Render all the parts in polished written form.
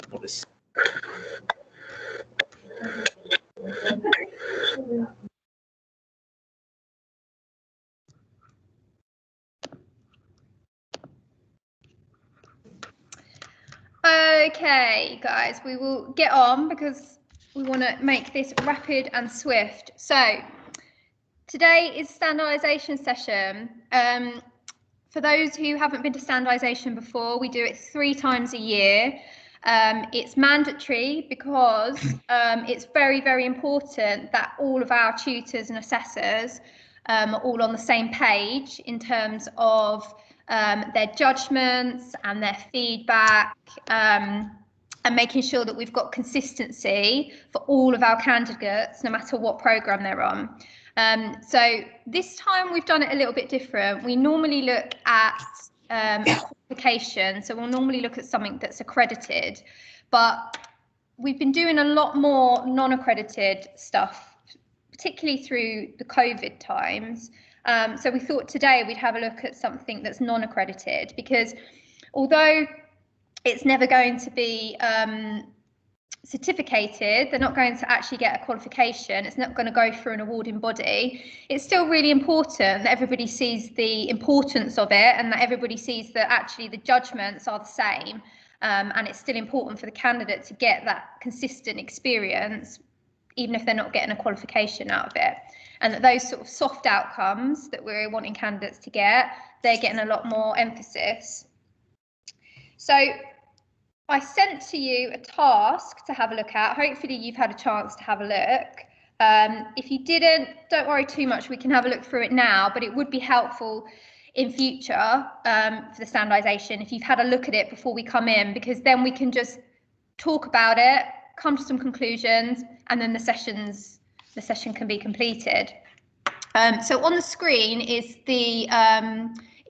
What is? Okay, guys, we will get on because we want to make this rapid and swift. So today is standardisation session. For those who haven't been to standardisation before, we do it 3 times a year. It's mandatory because it's very, very important that all of our tutors and assessors are all on the same page in terms of their judgments and their feedback, and making sure that we've got consistency for all of our candidates, no matter what programme they're on. So this time we've done it a little bit different. We normally look at a qualification, so we'll normally look at something that's accredited, but we've been doing a lot more non-accredited stuff, particularly through the COVID times. So we thought today we'd have a look at something that's non-accredited, because although it's never going to be certificated, they're not going to actually get a qualification, it's not going to go through an awarding body, it's still really important that everybody sees the importance of it and that everybody sees that actually the judgments are the same, and it's still important for the candidate to get that consistent experience even if they're not getting a qualification out of it, and that those sort of soft outcomes that we're wanting candidates to get, they're getting a lot more emphasis. So I sent to you a task to have a look at. Hopefully you've had a chance to have a look. If you didn't, don't worry too much, we can have a look through it now, but it would be helpful in future for the standardisation if you've had a look at it before we come in, because then we can just talk about it, come to some conclusions, and then the session can be completed. So on the screen is the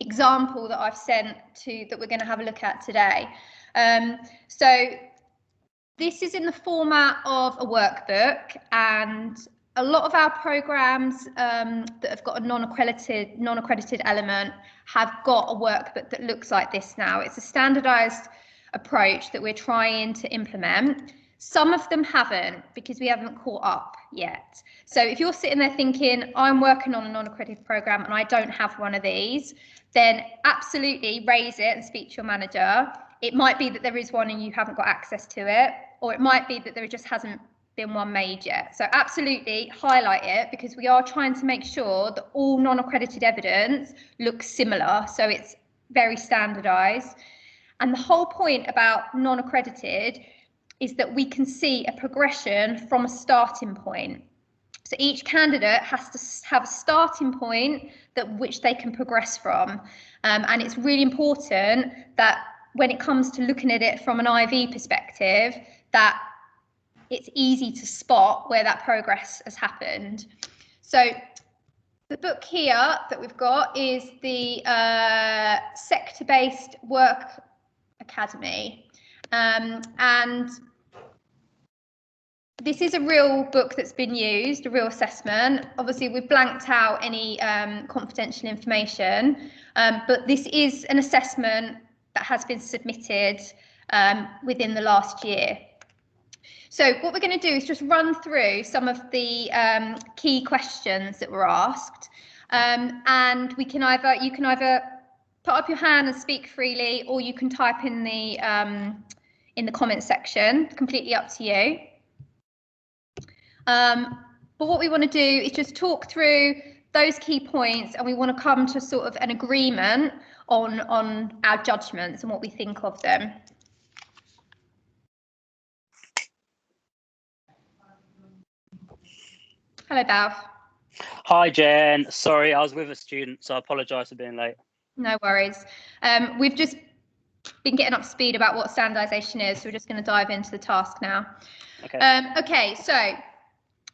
example that I've sent that we're going to have a look at today. So this is in the format of a workbook, and a lot of our programs that have got a non-accredited element have got a workbook that looks like this now. It's a standardised approach that we're trying to implement. Some of them haven't, because we haven't caught up yet. So if you're sitting there thinking, I'm working on a non-accredited programme and I don't have one of these, then absolutely raise it and speak to your manager. It might be that there is one and you haven't got access to it, or it might be that there just hasn't been one made yet. So absolutely highlight it, because we are trying to make sure that all non-accredited evidence looks similar, so it's very standardised. And the whole point about non-accredited is that we can see a progression from a starting point. So each candidate has to have a starting point which they can progress from. And it's really important that when it comes to looking at it from an IV perspective, that it's easy to spot where that progress has happened. So the book here that we've got is the Sector-Based Work Academy. And this is a real book that's been used, a real assessment. Obviously, we've blanked out any confidential information, but this is an assessment that has been submitted within the last year. So what we're going to do is just run through some of the key questions that were asked, and you can either put up your hand and speak freely, or you can type in the comment section. Completely up to you. But what we want to do is just talk through those key points, and we want to come to sort of an agreement on our judgments and what we think of them. Hello, Bav. Hi, Jen. Sorry, I was with a student, so I apologise for being late. No worries. We've just been getting up to speed about what standardisation is, so we're just going to dive into the task now. Okay. Okay, so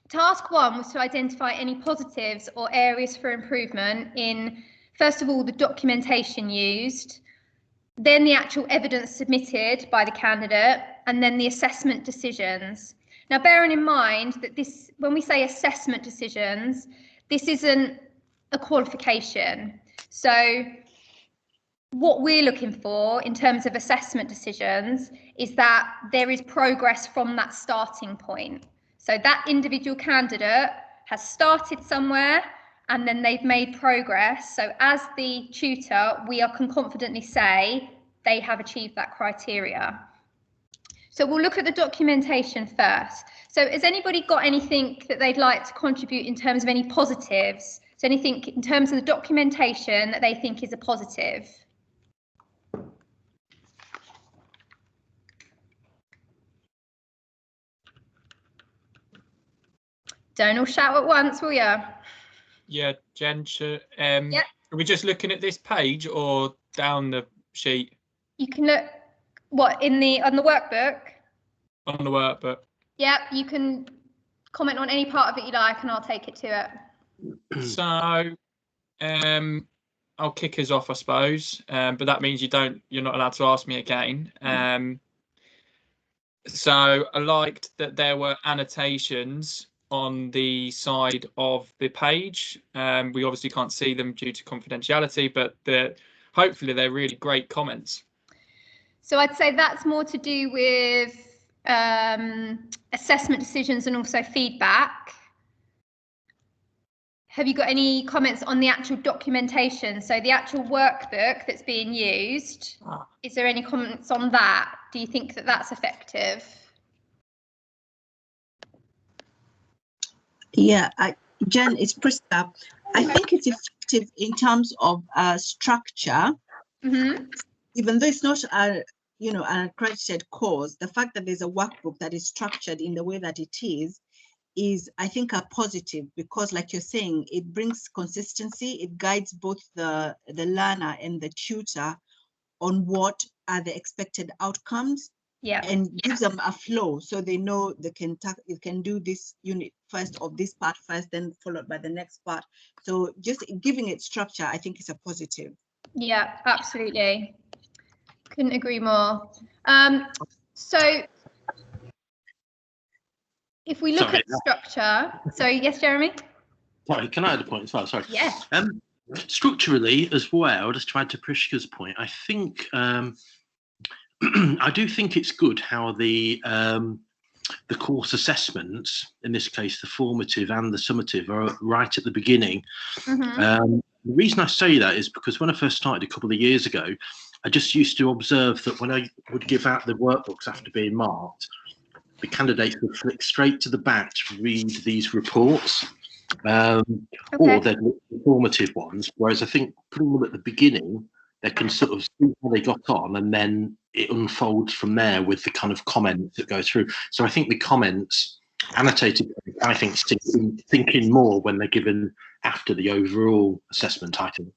task 1 was to identify any positives or areas for improvement in, first of all, the documentation used, then the actual evidence submitted by the candidate, and then the assessment decisions. Now, bearing in mind that this, when we say assessment decisions, this isn't a qualification. So what we're looking for in terms of assessment decisions is that there is progress from that starting point. So that individual candidate has started somewhere and then they've made progress. So as the tutor, we can confidently say they have achieved that criteria. So we'll look at the documentation first. So has anybody got anything that they'd like to contribute in terms of any positives? So anything in terms of the documentation that they think is a positive? Don't all shout at once, will you? Yeah, Jen, Yep. Are we just looking at this page or down the sheet? You can look, what, on the workbook? On the workbook. Yep, you can comment on any part of it you like and I'll take it to it. So I'll kick us off, I suppose, but that means you're not allowed to ask me again. So I liked that there were annotations on the side of the page. We obviously can't see them due to confidentiality, but hopefully they're really great comments. So I'd say that's more to do with assessment decisions and also feedback. Have you got any comments on the actual documentation? So the actual workbook that's being used, is there any comments on that? Do you think that that's effective? Yeah, Jen, it's Prisca. I think it's effective in terms of structure. Mm-hmm. Even though it's not an accredited course, the fact that there's a workbook that is structured in the way that it is I think a positive, because like you're saying, it brings consistency. It guides both the learner and the tutor on what are the expected outcomes. Yeah, and gives them a flow, so they know they can do this unit first, of this part first, then followed by the next part. So just giving it structure, I think, is a positive. Yeah, absolutely. Couldn't agree more. So if we look at structure, so yes, Jeremy. Sorry, can I add a point as well? Sorry. Yeah. Structurally as well, just trying to Prishka's point, I think. I do think it's good how the course assessments, in this case the formative and the summative, are right at the beginning. Mm-hmm. The reason I say that is because when I first started a couple of years ago, I just used to observe that when I would give out the workbooks after being marked, the candidates would flick straight to the back to read these reports, or they'd look at the formative ones, whereas I think putting them at the beginning, they can sort of see how they got on, and then it unfolds from there with the kind of comments that go through. So I think the comments annotated, I think, thinking more when they're given after the overall assessment item.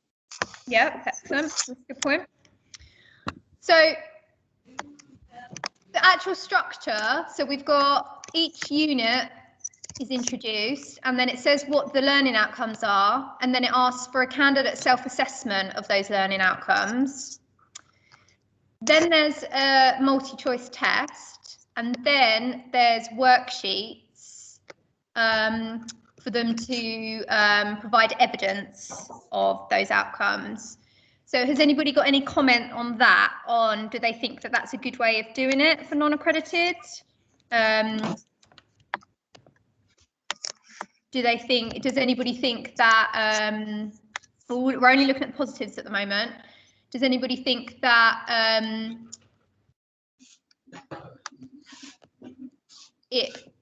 Yeah, excellent. That's a good point. So the actual structure, so we've got each unit is introduced, and then it says what the learning outcomes are, and then it asks for a candidate self-assessment of those learning outcomes. Then there's a multi-choice test, and then there's worksheets for them to provide evidence of those outcomes. So has anybody got any comment on that? Do they think that that's a good way of doing it for non-accredited? Does anybody think that, we're only looking at positives at the moment. Does anybody think that it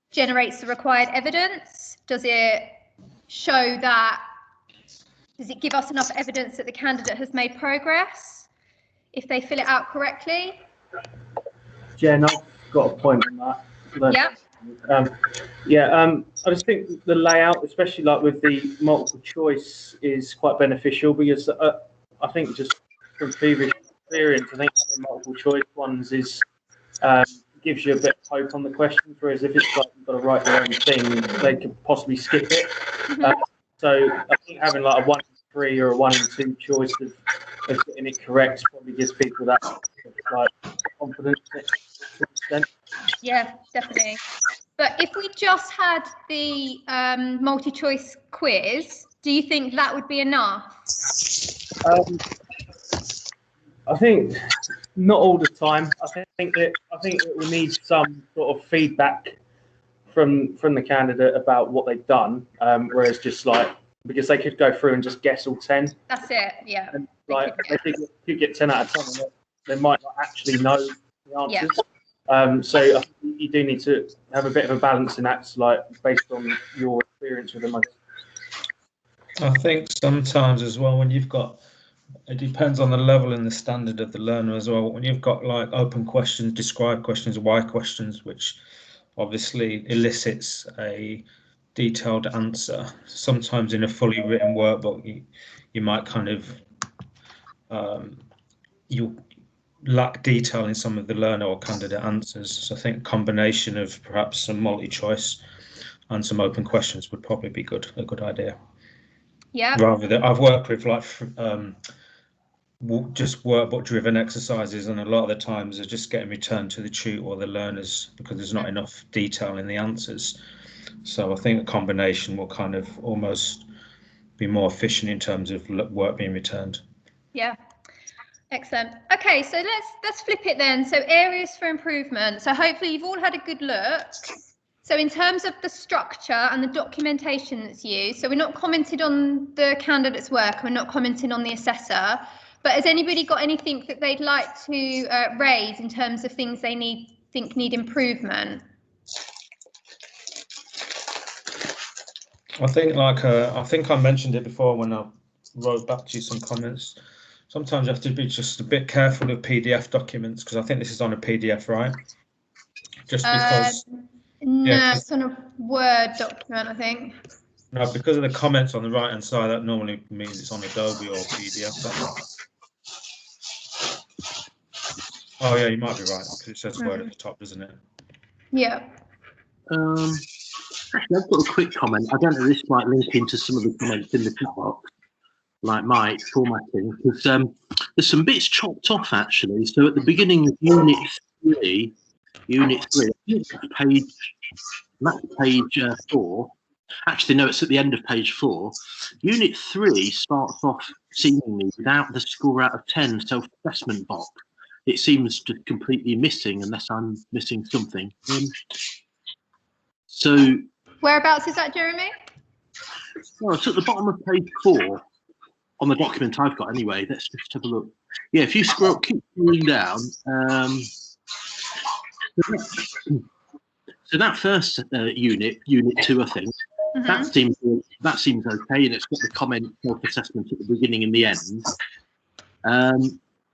generates the required evidence? Does it show that, does it give us enough evidence that the candidate has made progress if they fill it out correctly? Jen, I've got a point on that. Yeah. I just think the layout, especially like with the multiple choice, is quite beneficial, because I think just from previous experience, I think having multiple choice ones is gives you a bit of hope on the questions, whereas if it's like you've got to write your own thing, they could possibly skip it. So I think having like a 1 in 3 or a 1 in 2 choice of getting it correct probably gives people that like confidence to an extent. Yeah, definitely. But if we just had the multi-choice quiz, do you think that would be enough? think not all the time. I think it will need some sort of feedback from the candidate about what they've done, whereas just like, because they could go through and just guess all 10. That's it. Yeah. And like they could get 10 out of 10, and they might not actually know the answers. So I think you do need to have a bit of a balance in that, like based on your experience with them. I think sometimes as well, when you've got, it depends on the level and the standard of the learner as well. When you've got like open questions, describe questions, why questions, which obviously elicits a detailed answer. Sometimes in a fully written workbook, you might kind of you lack detail in some of the learner or candidate answers. So I think a combination of perhaps some multi-choice and some open questions would probably be a good idea. Yeah. Rather than, I've worked with like just workbook driven exercises, and a lot of the times they're just getting returned to the tutor or the learners because there's not enough detail in the answers. So I think a combination will kind of almost be more efficient in terms of work being returned. Yeah. Excellent. Okay, so let's flip it then. So areas for improvement. So hopefully you've all had a good look. So in terms of the structure and the documentation that's used, so we're not commented on the candidate's work, we're not commenting on the assessor, but has anybody got anything that they'd like to raise in terms of things they think need improvement? I think I think I mentioned it before when I wrote back to you some comments. Sometimes you have to be just a bit careful of PDF documents, because I think this is on a PDF, right? Just because. No, it's on a Word document, I think. No, because of the comments on the right hand side, that normally means it's on Adobe or PDF. Oh yeah, you might be right, because it says Word at the top, doesn't it? Yeah. Actually, I've got a quick comment. I don't know, this might link into some of the comments in the chat box, like my formatting, because there's some bits chopped off actually. So at the beginning of Unit 3, that's page 4. Actually, no, it's at the end of page 4. Unit 3 starts off seemingly without the score out of 10 self-assessment box. It seems to completely missing, unless I'm missing something. So whereabouts is that, Jeremy? Well, it's at the bottom of page 4 on the document I've got anyway. Let's just have a look. Yeah, if you keep scrolling down. So that first unit 2, I think, that seems okay, and it's got the comment self-assessment at the beginning and the end.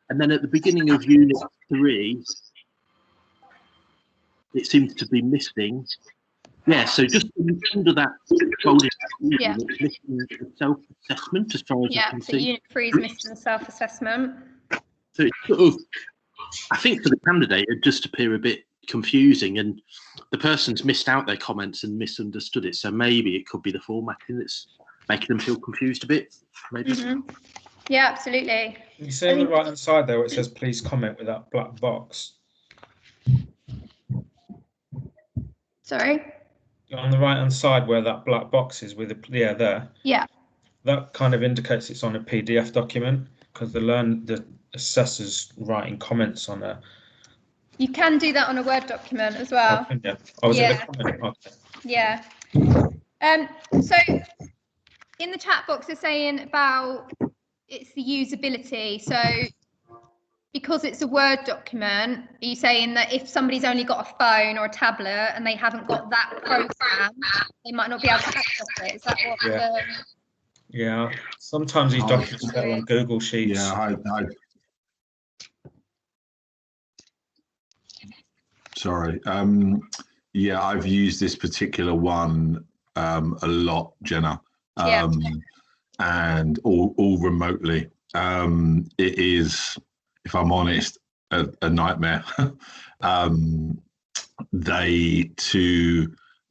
And then at the beginning of Unit 3, it seems to be missing. Yeah, so just under that folded unit, it's missing the self-assessment as far as I can see. Unit 3 is missing the self-assessment. So it's sort of, I think for the candidate, it just appear a bit confusing, and the person's missed out their comments and misunderstood it. So maybe it could be the formatting that's making them feel confused a bit. Maybe. Yeah, absolutely. You see on the right hand side there where it says please comment with that black box. Sorry? On the right hand side where that black box is with the there. Yeah. That kind of indicates it's on a PDF document, because the assessor's writing comments on a. You can do that on a Word document as well. Yeah. Oh, is it the comment? Okay. Yeah. So in the chat box, they're saying about it's the usability. So because it's a Word document, are you saying that if somebody's only got a phone or a tablet and they haven't got that program, they might not be able to access it? Is that what Yeah. Sometimes these documents are on Google Sheets. Yeah, sorry. Yeah, I've used this particular one a lot, Jenna, and all remotely. It is, if I'm honest, a nightmare.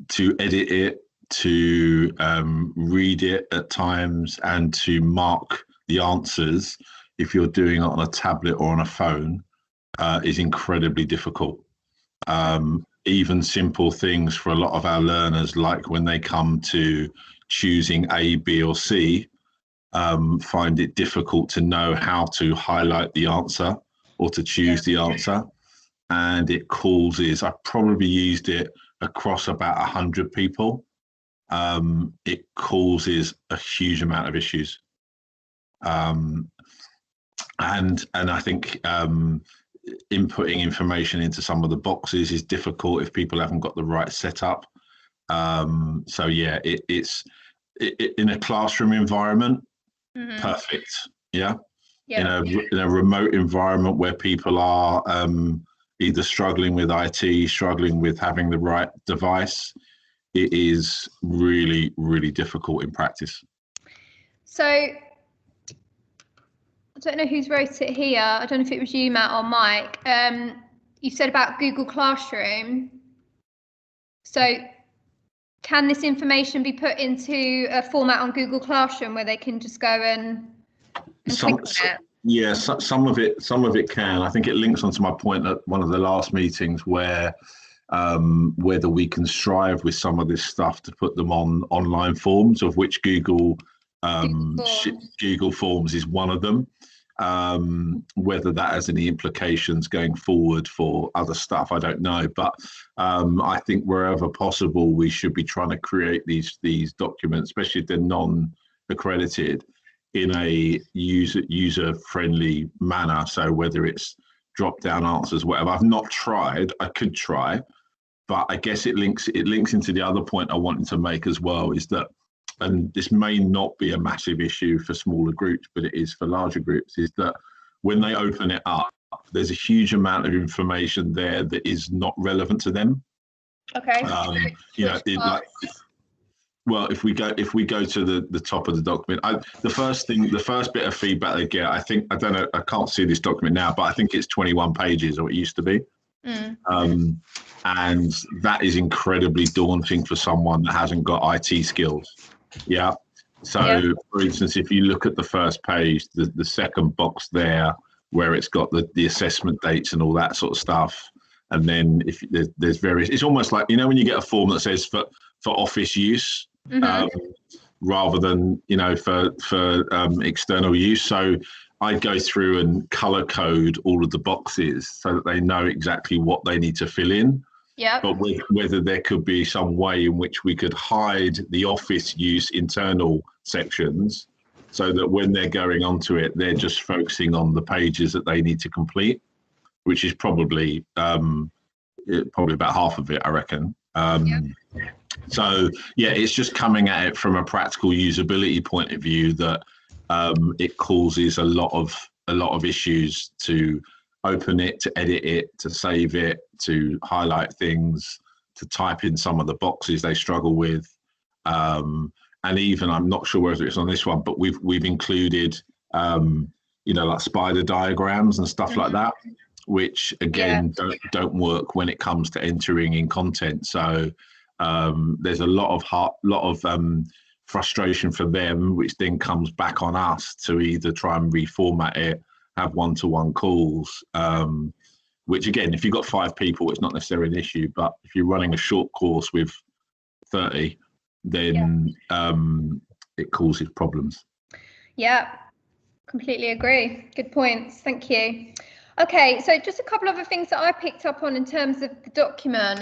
To edit it, to read it at times, and to mark the answers if you're doing it on a tablet or on a phone is incredibly difficult. Even simple things for a lot of our learners, like when they come to choosing A, B, or C, find it difficult to know how to highlight the answer or to choose the answer. And it causes, I probably used it across about 100 people. It causes a huge amount of issues. And I think inputting information into some of the boxes is difficult if people haven't got the right setup. So yeah, it's in a classroom environment, perfect. Yeah. In a remote environment where people are either struggling with IT, struggling with having the right device, it is really, really difficult in practice. So I don't know who's wrote it here. I don't know if it was you, Matt, or Mike. You said about Google Classroom. So can this information be put into a format on Google Classroom where they can just go and click on it? Yeah, some of it can. I think it links onto my point at one of the last meetings where whether we can strive with some of this stuff to put them on online forms, of which Google Forms is one of them. Whether that has any implications going forward for other stuff, I don't know. But I think wherever possible, we should be trying to create these documents, especially if they're non-accredited, in a user-friendly manner. So whether it's drop-down answers, whatever. I've not tried. I could try, but I guess it links into the other point I wanted to make as well, is that, and this may not be a massive issue for smaller groups, but it is for larger groups, is that when they open it up, there's a huge amount of information there that is not relevant to them. Okay. Well, if we go to the top of the document, the first bit of feedback they get, I don't know, I can't see this document now, but I think it's 21 pages, or it used to be. And that is incredibly daunting for someone that hasn't got IT skills. Yeah. So, for instance, if you look at the first page, the second box there, where it's got the assessment dates and all that sort of stuff, and then if there's various, it's almost like, you know, when you get a form that says for office use, rather than, you know, for external use. So I go through and color code all of the boxes so that they know exactly what they need to fill in. Yeah. But whether there could be some way in which we could hide the office use internal sections so that when they're going onto it, they're just focusing on the pages that they need to complete, which is probably about half of it, I reckon. So yeah, it's just coming at it from a practical usability point of view that it causes a lot of issues to open it, to edit it, to save it, to highlight things, to type in some of the boxes they struggle with, and even, I'm not sure whether it's on this one, but we've included you know, like spider diagrams and stuff like that, which again don't work when it comes to entering in content. So there's a lot of frustration for them, which then comes back on us to either try and reformat it, have one-to-one calls, which again, if you've got 5 people, it's not necessarily an issue, but if you're running a short course with 30, then it causes problems. Yeah, completely agree. Good points. Thank you. Okay, so just a couple of other things that I picked up on in terms of the document.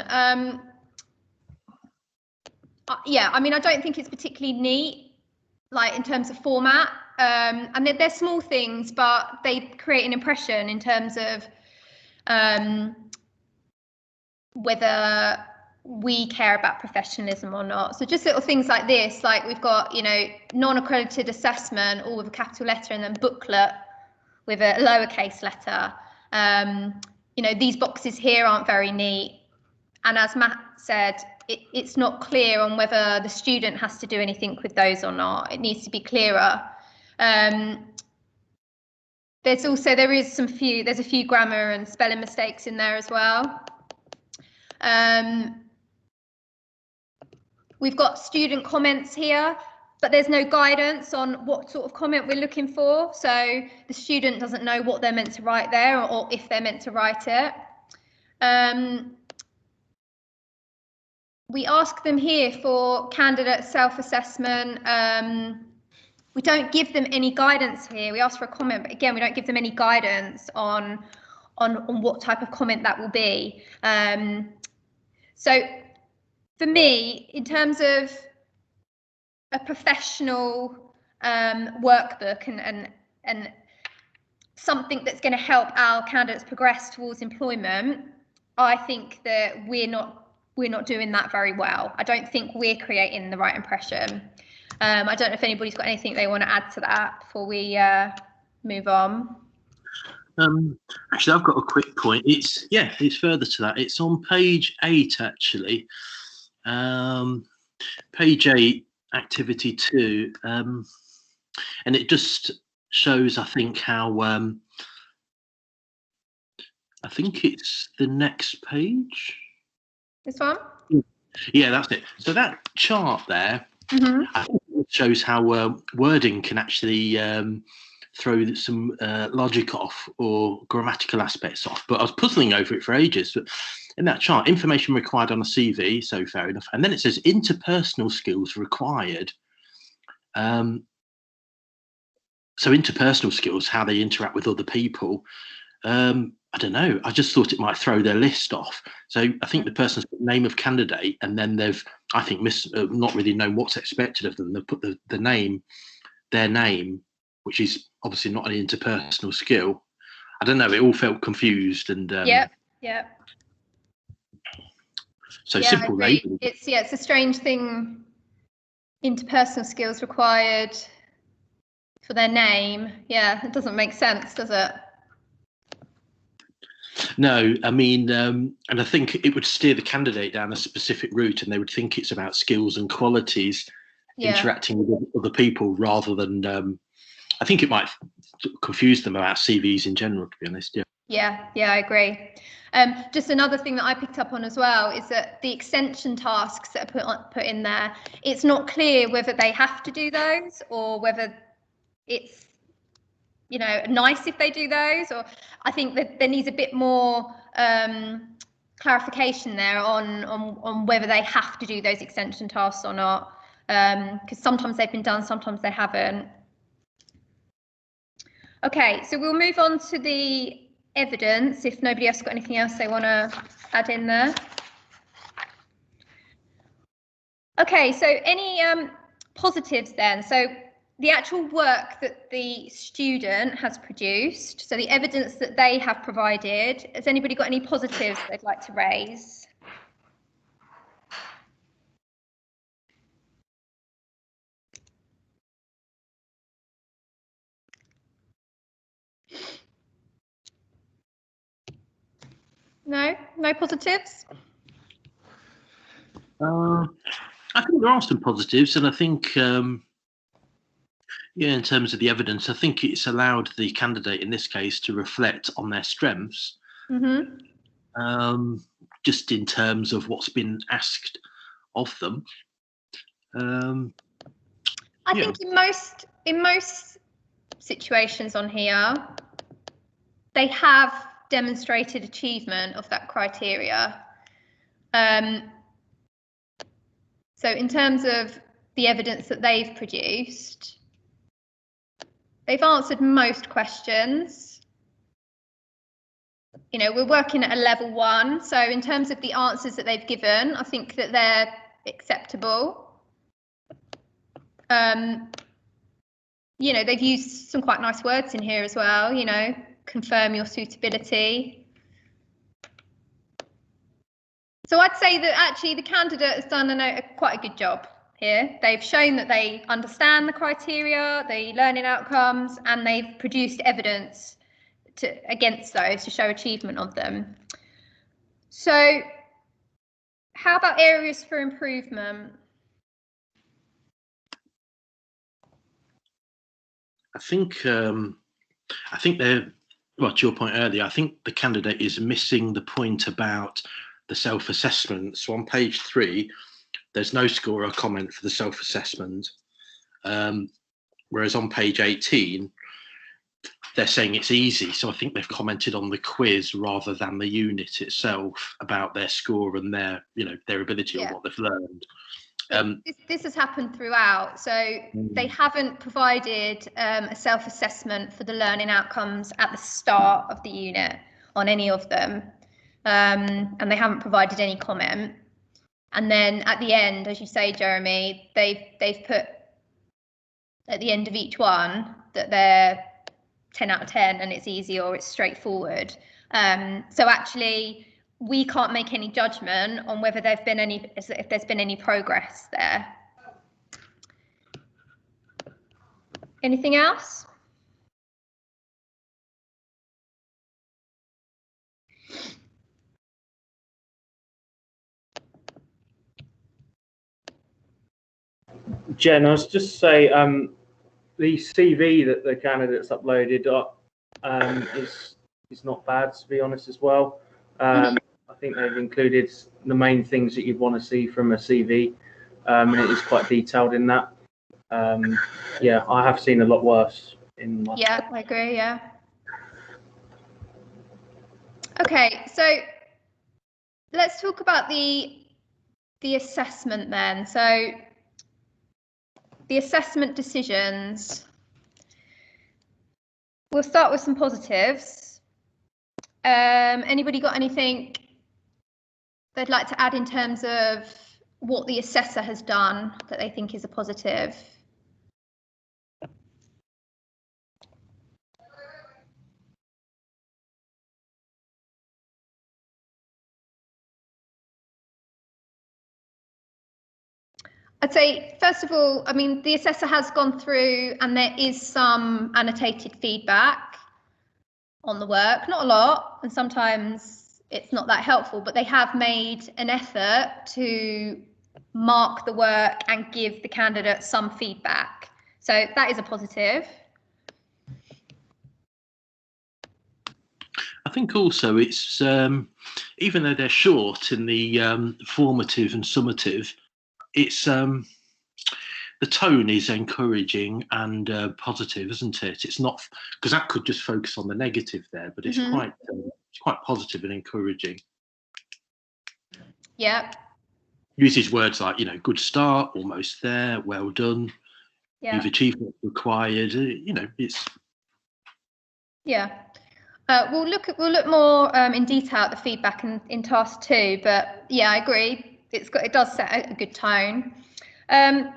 Yeah, I mean, I don't think it's particularly neat, like in terms of format. And they're small things, but they create an impression in terms of whether we care about professionalism or not. So just little things like this, like we've got, you know, non-accredited assessment, all with a capital letter, and then booklet with a lowercase letter. You know, these boxes here aren't very neat. And as Matt said, it's not clear on whether the student has to do anything with those or not. It needs to be clearer. There's a few grammar and spelling mistakes in there as well. We've got student comments here, but there's no guidance on what sort of comment we're looking for. So the student doesn't know what they're meant to write there, or if they're meant to write it. We ask them here for candidate self-assessment, we don't give them any guidance here. We ask for a comment, but again, we don't give them any guidance on what type of comment that will be. So for me, in terms of a professional workbook and something that's going to help our candidates progress towards employment, I think that we're not doing that very well. I don't think we're creating the right impression. I don't know if anybody's got anything they want to add to that before we move on. Actually, I've got a quick point. It's further to that. It's on page 8, actually. Page 8, activity 2, and it just shows, I think, how I think it's the next page. This one? Yeah, that's it. So that chart there, I think it shows how wording can actually throw some logic off or grammatical aspects off. But I was puzzling over it for ages. But in that chart, information required on a CV, so fair enough. And then it says interpersonal skills required. So interpersonal skills, how they interact with other people. I don't know. I just thought it might throw their list off. So I think the person's put name of candidate, and then they've, I think, not really known what's expected of them. They've put their name, which is obviously not an interpersonal skill. I don't know. It all felt confused and. Yeah. So simple labeling. It's a strange thing. Interpersonal skills required for their name. Yeah, it doesn't make sense, does it? No, I mean, and I think it would steer the candidate down a specific route, and they would think it's about skills and qualities, interacting with other people, rather than. I think it might confuse them about CVs in general, to be honest. Yeah, I agree. Just another thing that I picked up on as well is that the extension tasks that are put in there, it's not clear whether they have to do those or whether it's nice if they do those, or I think that there needs a bit more clarification there on whether they have to do those extension tasks or not, because sometimes they've been done, sometimes they haven't. Okay, so we'll move on to the evidence if nobody else got anything else they want to add in there. Okay, so any positives then? So the actual work that the student has produced, so the evidence that they have provided, has anybody got any positives they'd like to raise? No positives? I think there are some positives, and I think, in terms of the evidence, I think it's allowed the candidate in this case to reflect on their strengths, just in terms of what's been asked of them. I think in most situations on here, they have demonstrated achievement of that criteria. So in terms of the evidence that they've produced, they've answered most questions. We're working at a level 1. So in terms of the answers that they've given, I think that they're acceptable. They've used some quite nice words in here as well, confirm your suitability. So I'd say that actually the candidate has done quite a good job here. They've shown that they understand the criteria, the learning outcomes, and they've produced evidence against those to show achievement of them. So how about areas for improvement? I think they're, well, to your point earlier, I think the candidate is missing the point about the self-assessment. So on page 3, there's no score or comment for the self-assessment. Whereas on page 18, they're saying it's easy. So I think they've commented on the quiz rather than the unit itself about their score and their ability or what they've learned. This has happened throughout. So they haven't provided a self-assessment for the learning outcomes at the start of the unit on any of them. And they haven't provided any comment. And then at the end, as you say, Jeremy, they've put at the end of each one that they're 10 out of 10 and it's easy or it's straightforward. So actually, we can't make any judgment on whether if there's been any progress there. Anything else? Jen, I was just say the CV that the candidates uploaded is not bad, to be honest, as well. I think they've included the main things that you'd want to see from a CV, and it is quite detailed in that. Yeah, I have seen a lot worse in my... Yeah, I agree, yeah. Okay, so let's talk about the assessment then. So the assessment decisions, we'll start with some positives. Anybody got anything they'd like to add in terms of what the assessor has done that they think is a positive? I'd say, first of all, I mean, the assessor has gone through and there is some annotated feedback on the work, not a lot, and sometimes it's not that helpful, but they have made an effort to mark the work and give the candidate some feedback. So that is a positive. I think also it's, even though they're short in the formative and summative, it's the tone is encouraging and positive, isn't it? It's not, because that could just focus on the negative there, but it's quite positive and encouraging. Yeah. Uses words like, you know, good start, almost there, well done. Yeah. You've achieved what's required. You know, it's. Yeah. We'll look more in detail at the feedback in task 2, but yeah, I agree. It does set a good tone. I'd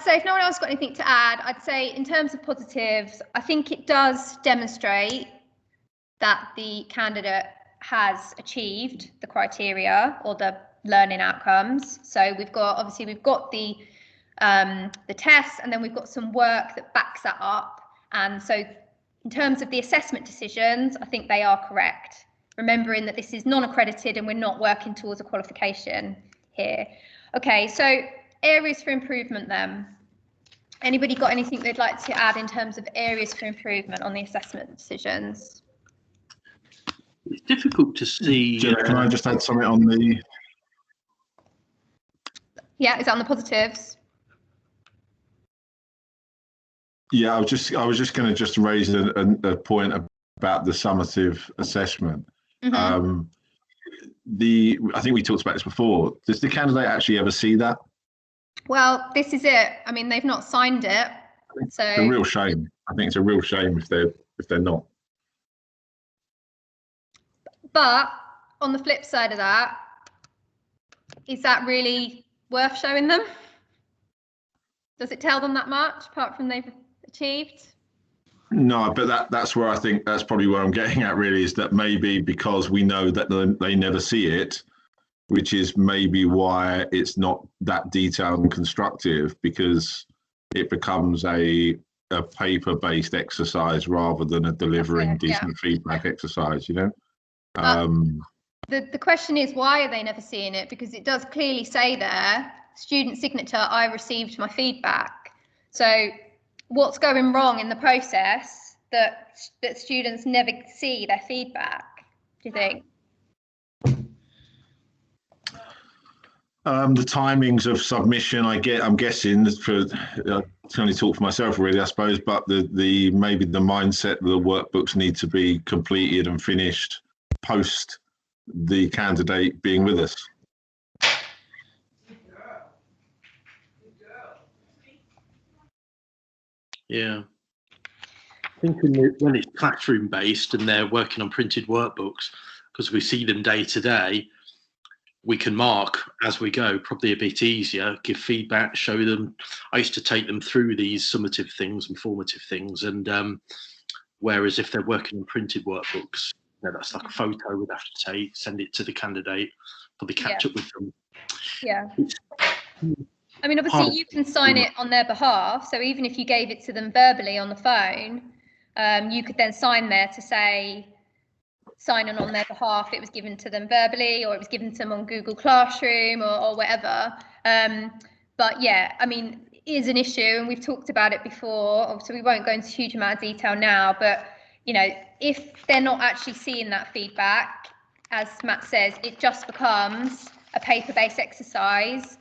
say if no one else got anything to add, I'd say in terms of positives, I think it does demonstrate that the candidate has achieved the criteria or the learning outcomes. So we've got the test, and then we've got some work that backs that up. And so in terms of the assessment decisions, I think they are correct. Remembering that this is non-accredited and we're not working towards a qualification here. Okay, so areas for improvement then. Anybody got anything they'd like to add in terms of areas for improvement on the assessment decisions? It's difficult to see. Can I just add something on the? Yeah, is that on the positives? Yeah, I was just going to raise a point about the summative assessment. Mm-hmm. I think we talked about this before. Does the candidate actually ever see that? Well, this is it. I mean, they've not signed it, so it's a real shame. I think it's a real shame if they're not. But on the flip side of that, is that really worth showing them? Does it tell them that much, apart from they've achieved? No, but that's where I think that's probably where I'm getting at, really, is that maybe because we know that they never see it, which is maybe why it's not that detailed and constructive, because it becomes a paper-based exercise rather than a delivering decent feedback exercise, you know? The question is, why are they never seeing it? Because it does clearly say there, student signature, I received my feedback. So what's going wrong in the process that students never see their feedback, do you think? The timings of submission, I'm guessing, I can only talk for myself really, I suppose, but maybe the mindset that the workbooks need to be completed and finished post the candidate being with us. Yeah. I think when it's classroom based and they're working on printed workbooks, because we see them day to day, we can mark as we go, probably a bit easier, give feedback, show them. I used to take them through these summative things and formative things. And whereas if they're working on printed workbooks, that's like a photo we'd have to take, send it to the candidate, probably catch up with them. Yeah. I mean, obviously you can sign it on their behalf. So even if you gave it to them verbally on the phone, you could then sign there to say, signing on their behalf, it was given to them verbally, or it was given to them on Google Classroom or whatever. But yeah, I mean, it is an issue, and we've talked about it before, so we won't go into a huge amount of detail now, but you know, if they're not actually seeing that feedback, as Matt says, it just becomes a paper-based exercise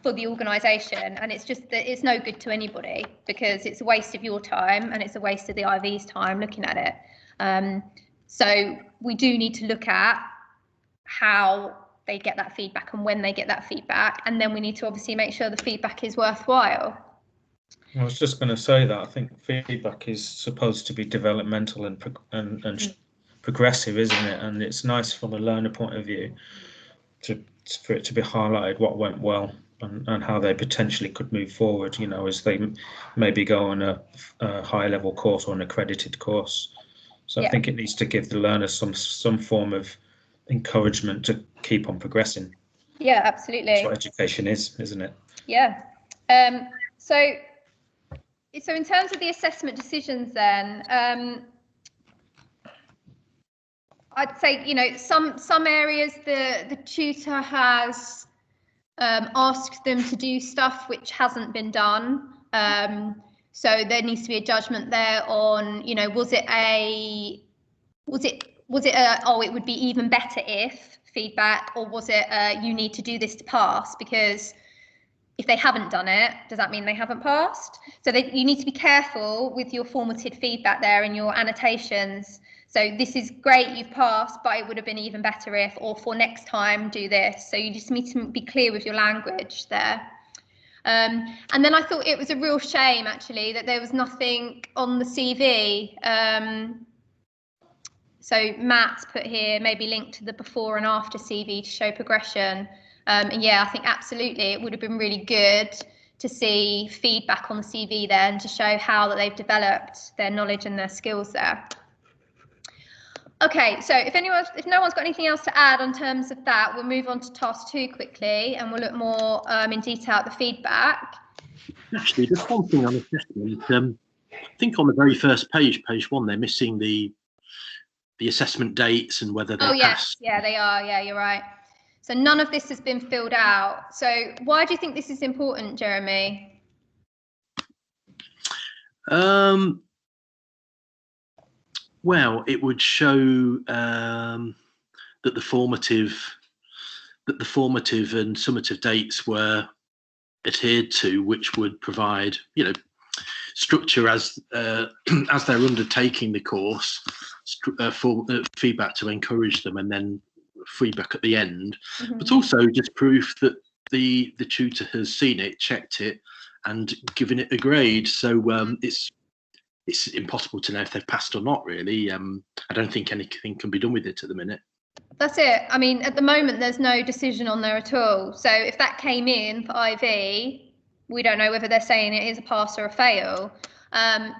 for the organisation, and it's just that it's no good to anybody, because it's a waste of your time and it's a waste of the IV's time looking at it. So we do need to look at how they get that feedback and when they get that feedback, and then we need to obviously make sure the feedback is worthwhile. I was just going to say that I think feedback is supposed to be developmental and progressive, isn't it? And it's nice from a learner point of view for it to be highlighted what went well and how they potentially could move forward, you know, as they maybe go on a high level course or an accredited course. So I think it needs to give the learner some form of encouragement to keep on progressing. Yeah, absolutely. That's what education is, isn't it? Yeah. So in terms of the assessment decisions then, I'd say, you know, some areas the tutor has asked them to do stuff which hasn't been done. So there needs to be a judgment there on, you know, was it a oh, it would be even better if feedback, or was it you need to do this to pass? Because if they haven't done it, does that mean they haven't passed? So you need to be careful with your formative feedback there and your annotations. So this is great, you've passed, but it would have been even better if, or for next time, do this. So you just need to be clear with your language there. And then I thought it was a real shame, actually, that there was nothing on the CV. So Matt's put here, maybe linked to the before and after CV to show progression. And yeah, I think absolutely it would have been really good to see feedback on the CV there and to show how that they've developed their knowledge and their skills there. Okay, so if no one's got anything else to add on terms of that, we'll move on to task 2 quickly, and we'll look more in detail at the feedback. Actually, just one thing on assessment. I think on the very first page, page 1, they're missing the assessment dates and whether they passed. Yes, yeah, they are. Yeah, you're right. So none of this has been filled out. So why do you think this is important, Jeremy? Well, it would show that the formative and summative dates were adhered to, which would provide, you know, structure as they're undertaking the course, for feedback to encourage them, and then feedback at the end. But also just proof that the tutor has seen it, checked it, and given it a grade. So it's impossible to know if they've passed or not, really. I don't think anything can be done with it at the minute. That's it. I mean, at the moment, there's no decision on there at all. So if that came in for IV, we don't know whether they're saying it is a pass or a fail.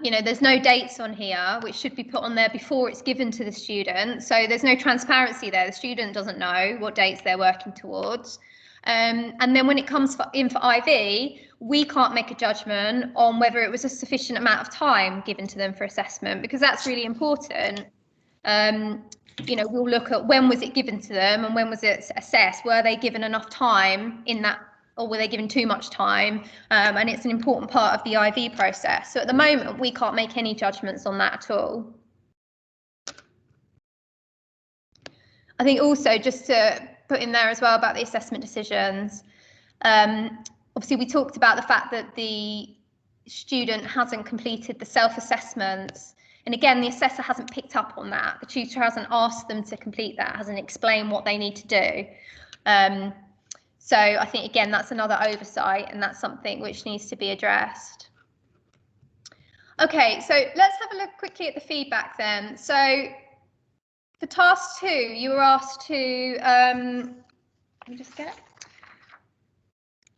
You know, there's no dates on here, which should be put on there before it's given to the student. So there's no transparency there. The student doesn't know what dates they're working towards. And then when it comes in for IV, we can't make a judgment on whether it was a sufficient amount of time given to them for assessment, because that's really important. You know, we'll look at when was it given to them and when was it assessed. Were they given enough time in that, or were they given too much time? And it's an important part of the IV process. So at the moment, we can't make any judgments on that at all. I think also just to put in there as well about the assessment decisions, obviously we talked about the fact that the student hasn't completed the self-assessments. And again, the assessor hasn't picked up on that. The tutor hasn't asked them to complete that, hasn't explained what they need to do. So I think, again, that's another oversight, and that's something which needs to be addressed. Okay, so let's have a look quickly at the feedback then. So for task 2, you were asked to, let me just get,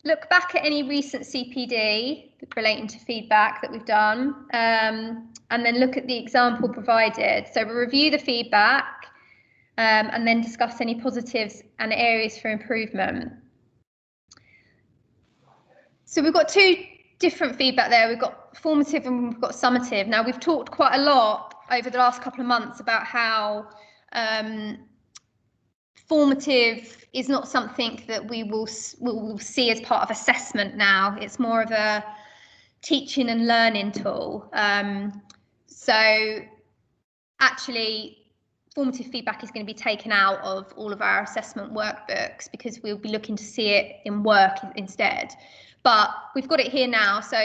look back at any recent CPD relating to feedback that we've done, and then look at the example provided. So we'll review the feedback and then discuss any positives and areas for improvement. So we've got 2 different feedback there. We've got formative and we've got summative. Now, we've talked quite a lot over the last couple of months about how formative is not something that we will see as part of assessment now. It's more of a teaching and learning tool. So actually, formative feedback is going to be taken out of all of our assessment workbooks because we'll be looking to see it in work instead. But we've got it here now, so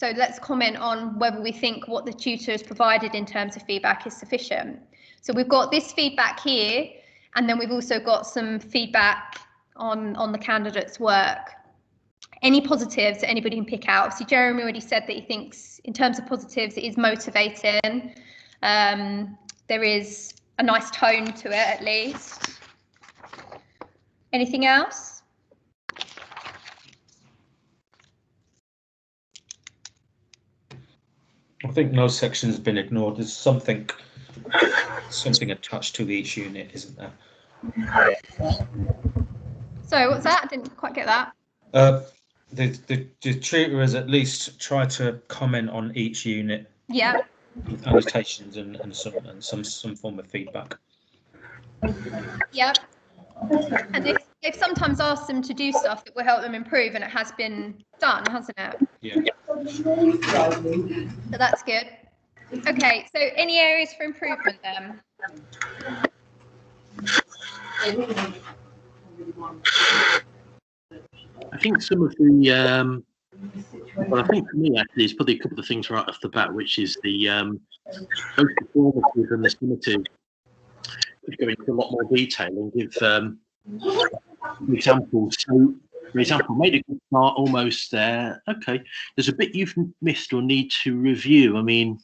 let's comment on whether we think what the tutor has provided in terms of feedback is sufficient. So we've got this feedback here, and then we've also got some feedback on the candidate's work. Any positives that anybody can pick out? So Jeremy already said that he thinks, in terms of positives, it is motivating. There is a nice tone to it, at least. Anything else? I think no section has been ignored. There's something attached to each unit, isn't there? So what's that? I didn't quite get that. The tutor has at least tried to comment on each unit. Yeah. With annotations and some form of feedback. Yep. And they've sometimes asked them to do stuff that will help them improve, and it has been done, hasn't it? Yeah. So that's good. Okay, so any areas for improvement then? I think some of the, well, I think for me actually, there's probably a couple of things right off the bat, which is the both the formative and the summative could go into a lot more detail and give examples. So, for example, made a good start, almost there. Okay, there's a bit you've missed or need to review. I mean,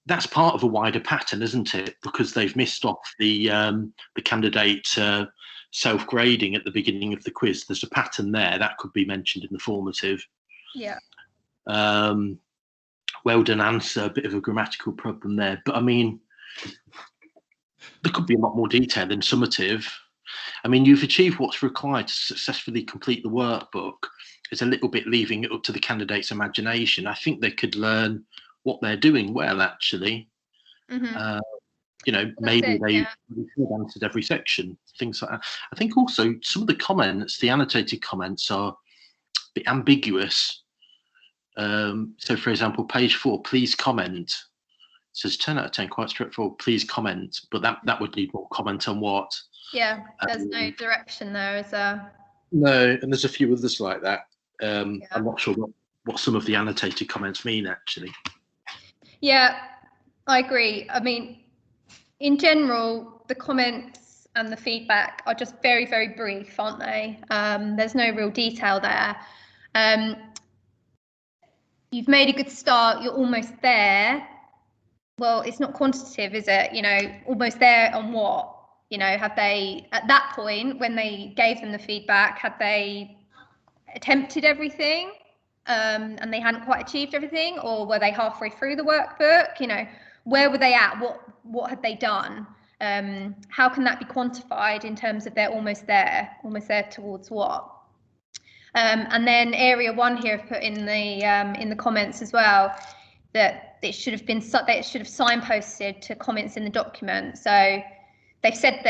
that's part of a wider pattern, isn't it? Because they've missed off the candidate self-grading at the beginning of the quiz. There's a pattern there that could be mentioned in the formative. Yeah. Well done answer, a bit of a grammatical problem there. But I mean, there could be a lot more detail in summative. I mean, you've achieved what's required to successfully complete the workbook. It's a little bit leaving it up to the candidate's imagination. I think they could learn what they're doing well, actually. Mm-hmm. You know, maybe they should have answered every section, things like that. I think also some of the comments, the annotated comments, are a bit ambiguous. So, for example, page 4, please comment. It says 10 out of 10, quite straightforward, please comment. But that would need more comment on what. Yeah, there's no direction there, is there? No, and there's a few others like that. I'm not sure what some of the annotated comments mean, actually. Yeah, I agree. I mean, in general, the comments and the feedback are just very, very brief, aren't they? There's no real detail there. You've made a good start, you're almost there. Well, it's not quantitative, is it? You know, almost there on what? You know, have they, at that point, when they gave them the feedback, had they attempted everything and they hadn't quite achieved everything? Or were they halfway through the workbook? You know, where were they at? What had they done? How can that be quantified in terms of they're almost there towards what? And then area 1 here I've put in the comments as well, that it should have signposted to comments in the document. So they've said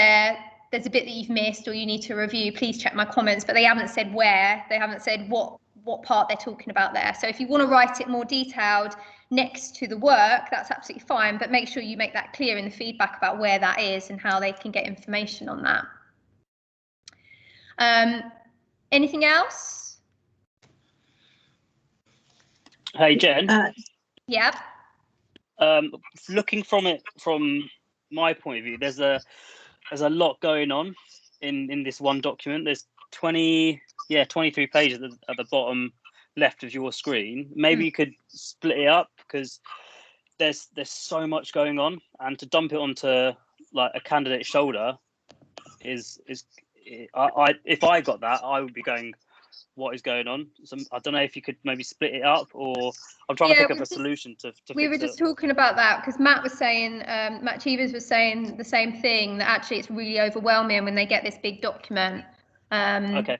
there's a bit that you've missed or you need to review, please check my comments, but they haven't said where, they haven't said what part they're talking about there. So if you want to write it more detailed next to the work, that's absolutely fine, but make sure you make that clear in the feedback about where that is and how they can get information on that. Anything else? Hey, Jen. Yeah. Looking from my point of view, there's a lot going on in this one document. There's 23 pages at the bottom left of your screen, maybe you could split it up, because there's so much going on, and to dump it onto like a candidate's shoulder is if I got that, I would be going, what is going on? So I don't know if you could maybe split it up, or I'm trying to think of a solution to we were just talking about that, because Matt was saying, Matt Cheevers was saying the same thing, that actually it's really overwhelming when they get this big document. Okay.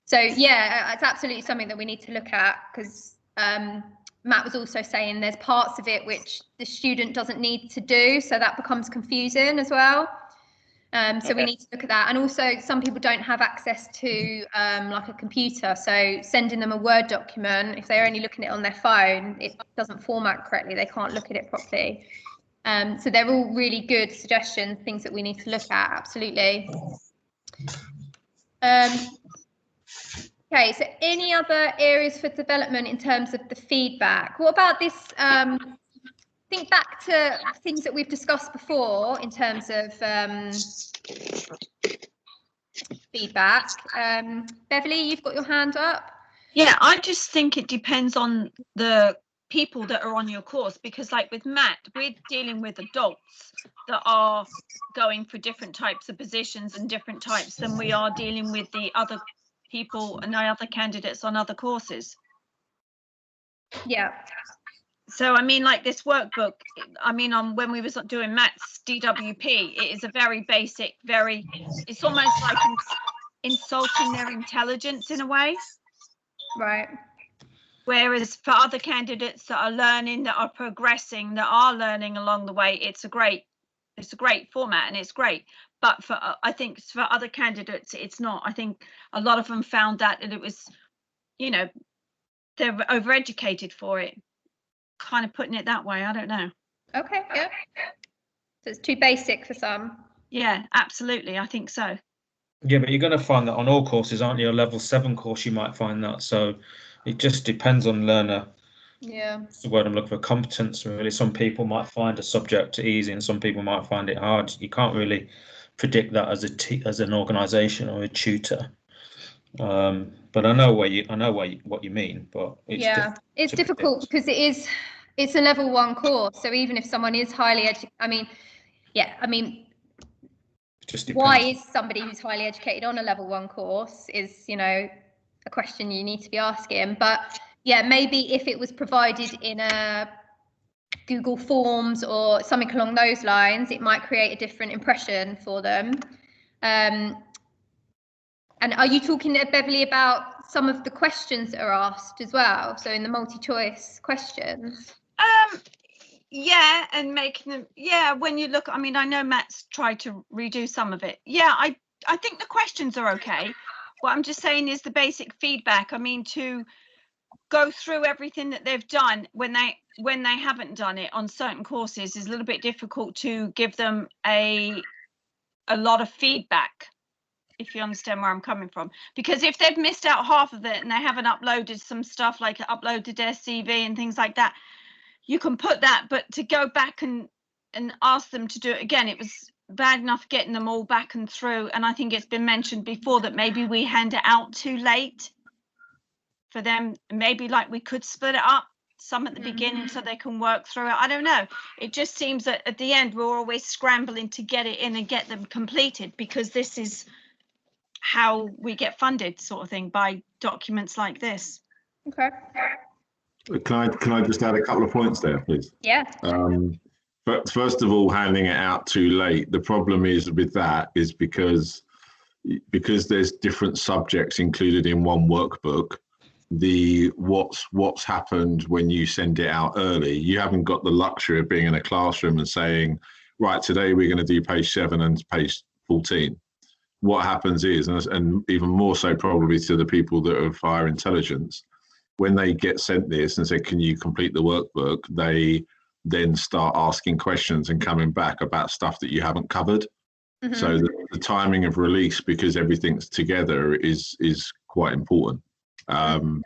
So yeah, it's absolutely something that we need to look at, because Matt was also saying there's parts of it which the student doesn't need to do, so that becomes confusing as well. So we need to look at that. And also some people don't have access to like a computer, so sending them a Word document, if they're only looking at it on their phone, it doesn't format correctly, they can't look at it properly. So they're all really good suggestions, things that we need to look at, absolutely. Okay, so any other areas for development in terms of the feedback? What about this? Think back to things that we've discussed before in terms of feedback. Beverly, you've got your hand up. Yeah, I just think it depends on the people that are on your course, because like with Matt, we're dealing with adults that are going for different types of positions and different types than we are dealing with the other people and the other candidates on other courses. Yeah. So I mean, like this workbook, I mean, when we was doing Matt's DWP, it is a very basic, it's almost like insulting their intelligence in a way. Right. Whereas for other candidates that are learning, that are progressing, that are learning along the way, it's a great format and it's great. But I think for other candidates, it's not. I think a lot of them found that it was, you know, they're overeducated for it. Kind of putting it that way. I don't know. Okay. Yeah. So it's too basic for some. Yeah, absolutely. I think so. Yeah, but you're going to find that on all courses, aren't you? A level 7 course, you might find that. So it just depends on learner. Yeah. That's the word I'm looking for. Competence, really. Some people might find a subject easy, and some people might find it hard. You can't really predict that as an organisation or a tutor. But I know what you mean. But it's difficult because it's a level 1 course. So even if someone is highly educated, why is somebody who's highly educated on a level 1 course is, you know, a question you need to be asking. But yeah, maybe if it was provided in a Google Forms or something along those lines, it might create a different impression for them. And are you talking there, Beverly, about some of the questions that are asked as well? So in the multi-choice questions? Yeah, and making them, yeah, when you look, I mean, I know Matt's tried to redo some of it. Yeah, I think the questions are okay. What I'm just saying is the basic feedback. I mean, to go through everything that they've done when they haven't done it on certain courses is a little bit difficult to give them a lot of feedback, if you understand where I'm coming from. Because if they've missed out half of it and they haven't uploaded some stuff, like uploaded their CV and things like that, you can put that, but to go back and ask them to do it again, it was bad enough getting them all back and through. And I think it's been mentioned before that maybe we hand it out too late for them. Maybe like we could split it up, some at the beginning so they can work through it. I don't know. It just seems that at the end, we're always scrambling to get it in and get them completed, because this is how we get funded, sort of thing, by documents like this. Okay. Can I just add a couple of points there, please? Yeah. But first of all, handing it out too late. The problem is with that is because there's different subjects included in one workbook. What's happened when you send it out early, you haven't got the luxury of being in a classroom and saying, right, today we're going to do page 7 and page 14. What happens is, and even more so probably to the people that have higher intelligence, when they get sent this and say, can you complete the workbook, they then start asking questions and coming back about stuff that you haven't covered. Mm-hmm. So the timing of release, because everything's together, is quite important. On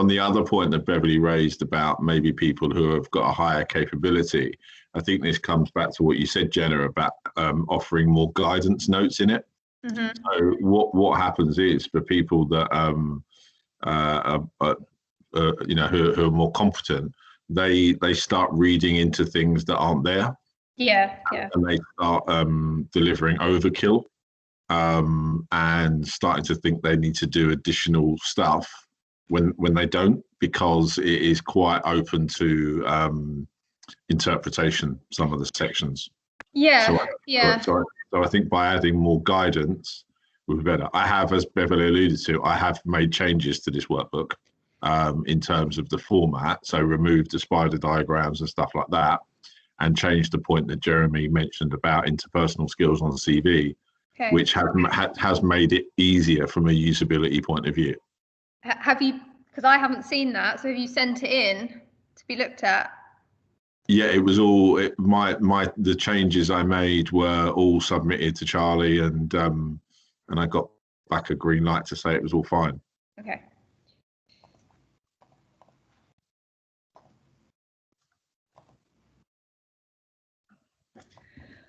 the other point that Beverly raised about maybe people who have got a higher capability, I think this comes back to what you said, Jenna, about offering more guidance notes in it. Mm-hmm. So what happens is, for people that who are more competent, they start reading into things that aren't there. Yeah. And they start delivering overkill, and starting to think they need to do additional stuff when they don't, because it is quite open to interpretation, some of the sections. So I think by adding more guidance would be better. I have, as Beverly alluded to, I have made changes to this workbook in terms of the format. So removed the spider diagrams and stuff like that, and changed the point that Jeremy mentioned about interpersonal skills on the CV, which has made it easier from a usability point of view. Have you, because I haven't seen that, so have you sent it in to be looked at? Yeah, it was all the changes I made were all submitted to Charlie, and I got back a green light to say it was all fine. Okay.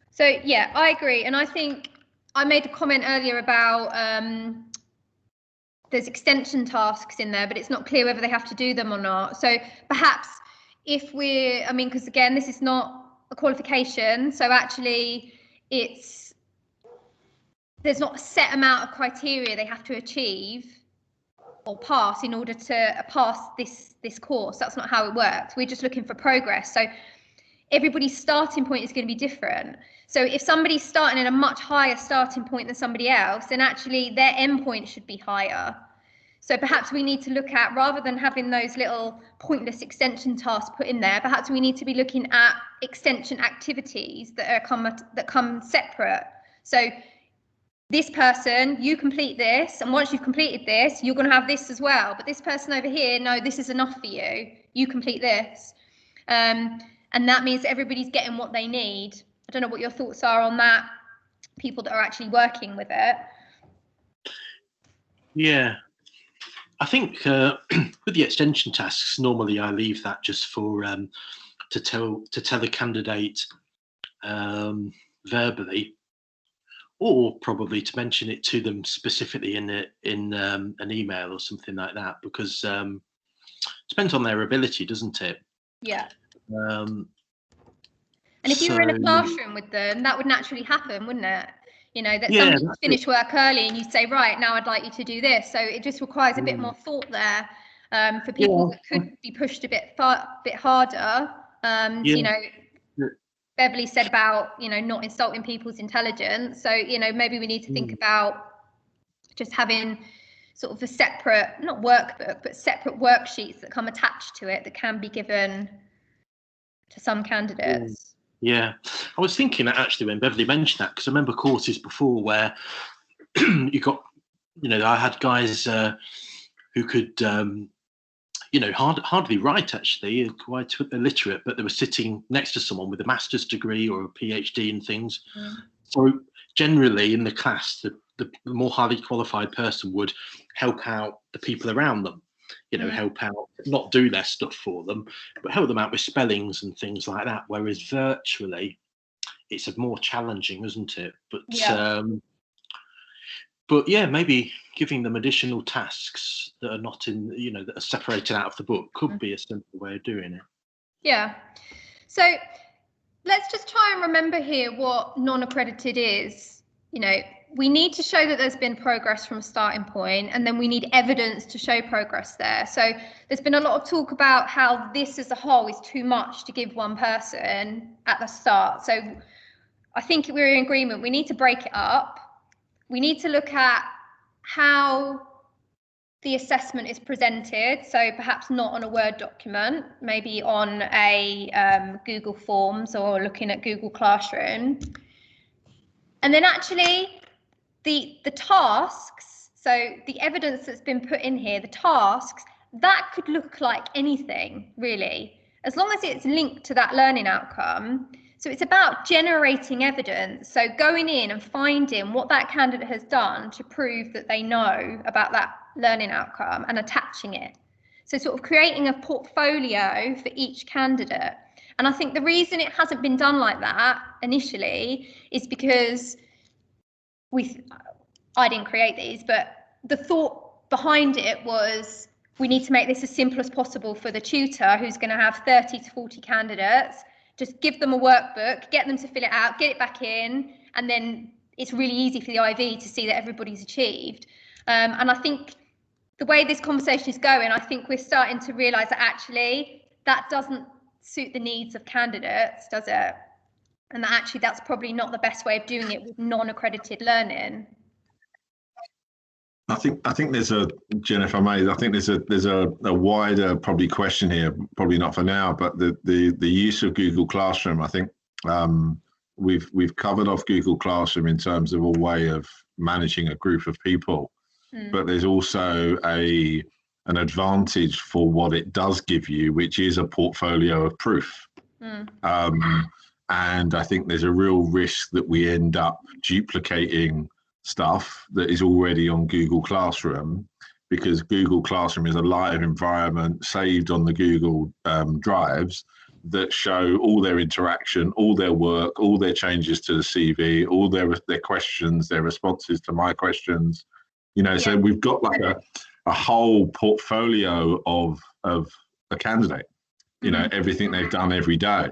So yeah, I agree, and I think I made a comment earlier about there's extension tasks in there, but it's not clear whether they have to do them or not. So perhaps if because again, this is not a qualification, so actually there's not a set amount of criteria they have to achieve or pass in order to pass this course. That's not how it works. We're just looking for progress. So everybody's starting point is going to be different. So if somebody's starting at a much higher starting point than somebody else, then actually their end point should be higher. So perhaps we need to look at, rather than having those little pointless extension tasks put in there, perhaps we need to be looking at extension activities that come separate. So this person, you complete this, and once you've completed this, you're going to have this as well. But this person over here, no, this is enough for you. You complete this. And that means everybody's getting what they need. I don't know what your thoughts are on that, people that are actually working with it. Yeah, I think with the extension tasks, normally I leave that just for to tell the candidate verbally, or probably to mention it to them specifically in an email or something like that, because it depends on their ability, doesn't it? Yeah. And if you were in a classroom with them, that would naturally happen, wouldn't it? You know, that somebody would finish work early and you say, right, now I'd like you to do this. So it just requires a bit more thought there for people that could be pushed a bit harder. You know, Beverly said about, not insulting people's intelligence. So, maybe we need to think about just having sort of a separate, not workbook, but separate worksheets that come attached to it that can be given to some candidates. Yeah, I was thinking that actually when Beverly mentioned that, because I remember courses before where you got, I had guys who could, hardly write actually, quite illiterate, but they were sitting next to someone with a master's degree or a PhD and things. So generally in the class, the more highly qualified person would help out the people around them. Help out, not do their stuff for them, but help them out with spellings and things like that. Whereas virtually, it's more challenging, isn't it? But yeah, maybe giving them additional tasks that are not in, that are separated out of the book could be a simple way of doing it. Yeah. So let's just try and remember here what non-accredited is. We need to show that there's been progress from a starting point, and then we need evidence to show progress there. So there's been a lot of talk about how this as a whole is too much to give one person at the start. So I think we're in agreement. We need to break it up. We need to look at how the assessment is presented. So perhaps not on a Word document, maybe on a Google Forms or looking at Google Classroom. And then actually the tasks, so the evidence that's been put in here, the tasks, that could look like anything really, as long as it's linked to that learning outcome. So it's about generating evidence. So going in and finding what that candidate has done to prove that they know about that learning outcome and attaching it. So sort of creating a portfolio for each candidate. And I think the reason it hasn't been done like that initially is because I didn't create these, but the thought behind it was we need to make this as simple as possible for the tutor who's going to have 30 to 40 candidates. Just give them a workbook, get them to fill it out, get it back in, and then it's really easy for the IV to see that everybody's achieved. And I think the way this conversation is going, I think we're starting to realise that actually that doesn't suit the needs of candidates, does it? And that actually that's probably not the best way of doing it with non-accredited learning. I think there's a, Jen, if I may, I think there's a wider probably question here, probably not for now, but the use of Google Classroom. I think we've covered off Google Classroom in terms of a way of managing a group of people, but there's also an advantage for what it does give you, which is a portfolio of proof. And I think there's a real risk that we end up duplicating stuff that is already on Google Classroom, because Google Classroom is a live environment saved on the Google drives that show all their interaction, all their work, all their changes to the CV, all their questions, their responses to my questions. You know, so we've got like a whole portfolio of a candidate, you know, everything they've done every day.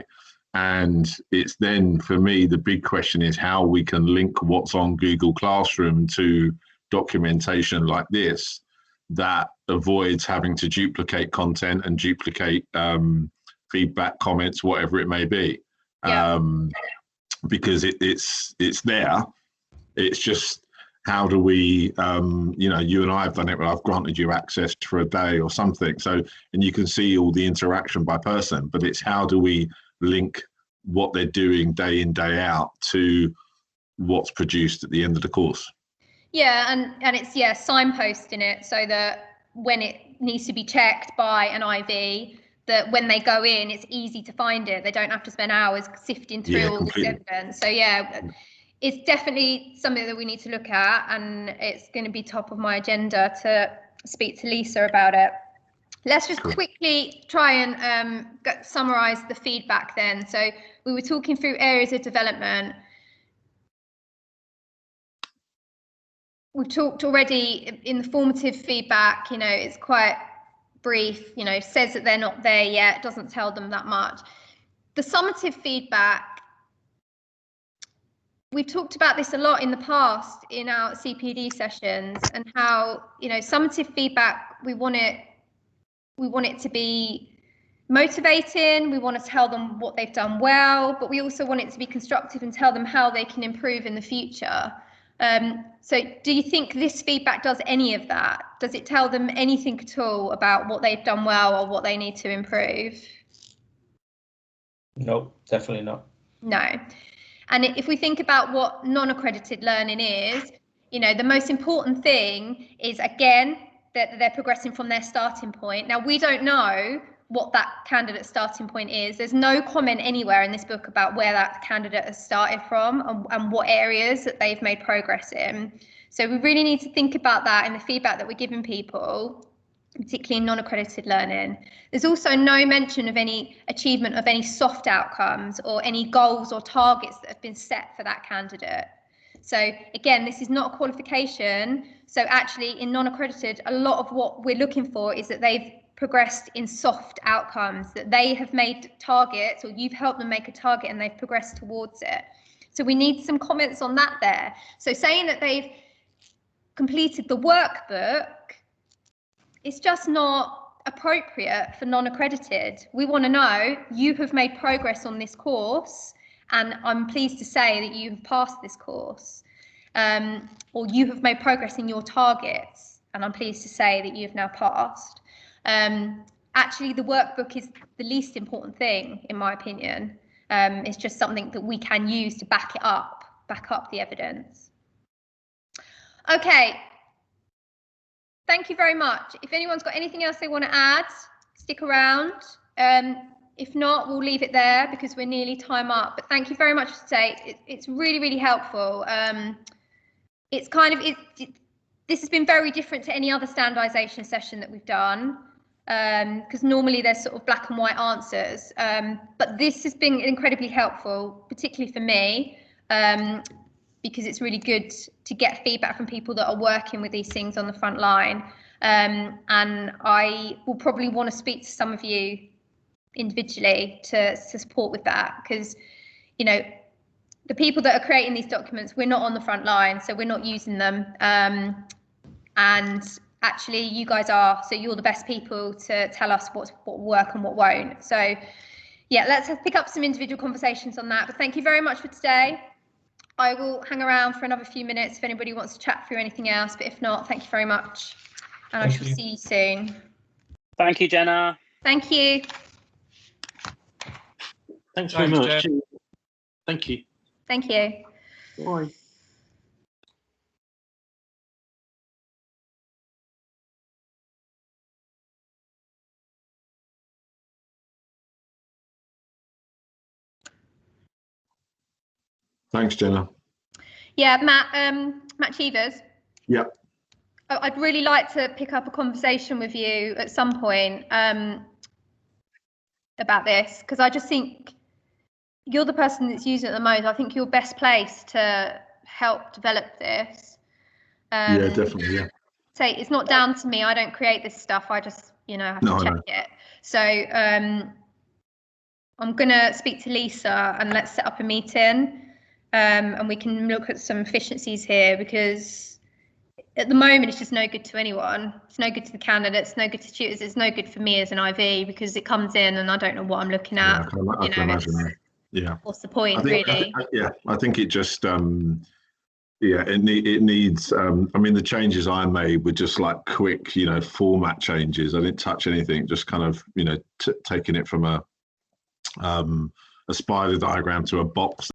And it's then, for me, the big question is how we can link what's on Google Classroom to documentation like this that avoids having to duplicate content and duplicate feedback, comments, whatever it may be. Because it's there. It's just, how do we, you know, you and I have done it, but I've granted you access for a day or something. So, and you can see all the interaction by person, but it's how do we link what they're doing day in, day out to what's produced at the end of the course. Yeah, and it's signposting it so that when it needs to be checked by an IV, that when they go in, it's easy to find it. They don't have to spend hours sifting through all this evidence. So it's definitely something that we need to look at, and it's going to be top of my agenda to speak to Lisa about it. Let's just quickly try and summarise the feedback then. So we were talking through areas of development. We've talked already in the formative feedback, you know, it's quite brief, you know, says that they're not there yet, doesn't tell them that much. The summative feedback, we've talked about this a lot in the past in our CPD sessions, and how, you know, summative feedback, we want it to be motivating, we want to tell them what they've done well, but we also want it to be constructive and tell them how they can improve in the future. So do you think this feedback does any of that? Does it tell them anything at all about what they've done well or what they need to improve? No, definitely not. No. And if we think about what non-accredited learning is, you know, the most important thing is, again, that they're progressing from their starting point. Now, we don't know what that candidate's starting point is. There's no comment anywhere in this book about where that candidate has started from and what areas that they've made progress in. So we really need to think about that in the feedback that we're giving people, particularly in non-accredited learning. There's also no mention of any achievement of any soft outcomes or any goals or targets that have been set for that candidate. So again, this is not a qualification. So actually in non-accredited, a lot of what we're looking for is that they've progressed in soft outcomes, that they have made targets, or you've helped them make a target and they've progressed towards it. So we need some comments on that there. So saying that they've completed the workbook, it's just not appropriate for non-accredited. We want to know you have made progress on this course, and I'm pleased to say that you have passed this course, or you have made progress in your targets, and I'm pleased to say that you have now passed. Actually, the workbook is the least important thing, in my opinion. It's just something that we can use to back up the evidence. Okay. Thank you very much. If anyone's got anything else they want to add, stick around. If not, we'll leave it there because we're nearly time up. But thank you very much for today. It's really, really helpful. It's kind of, this has been very different to any other standardisation session that we've done, because normally there's sort of black and white answers. But this has been incredibly helpful, particularly for me, because it's really good to get feedback from people that are working with these things on the front line. And I will probably want to speak to some of you individually to support with that, because, you know, the people that are creating these documents, we're not on the front line, so we're not using them. And actually you guys are, so you're the best people to tell us what will work and what won't. So yeah, let's pick up some individual conversations on that. But thank you very much for today. I will hang around for another few minutes if anybody wants to chat through anything else, but if not, thank you very much. And I shall see you soon. Thank you, Jenna. Thank you. Thanks very much. Jen. Thank you. Thank you. Bye. Thanks, Jenna. Yeah, Matt Cheevers. Yeah. I'd really like to pick up a conversation with you at some point about this, because I just think you're the person that's using it the most. I think you're best placed to help develop this. Yeah, definitely. Yeah. Say it's not down to me. I don't create this stuff. I just, you know, have to check it. So I'm gonna speak to Lisa and let's set up a meeting, and we can look at some efficiencies here, because at the moment it's just no good to anyone. It's no good to the candidates, no good to tutors, it's no good for me as an IV, because it comes in and I don't know what I'm looking at. Yeah, I can imagine that. Yeah. What's the point, really? I think it just it needs I mean, the changes I made were just like quick, you know, format changes. I didn't touch anything, just kind of, you know, taking it from a spider diagram to a box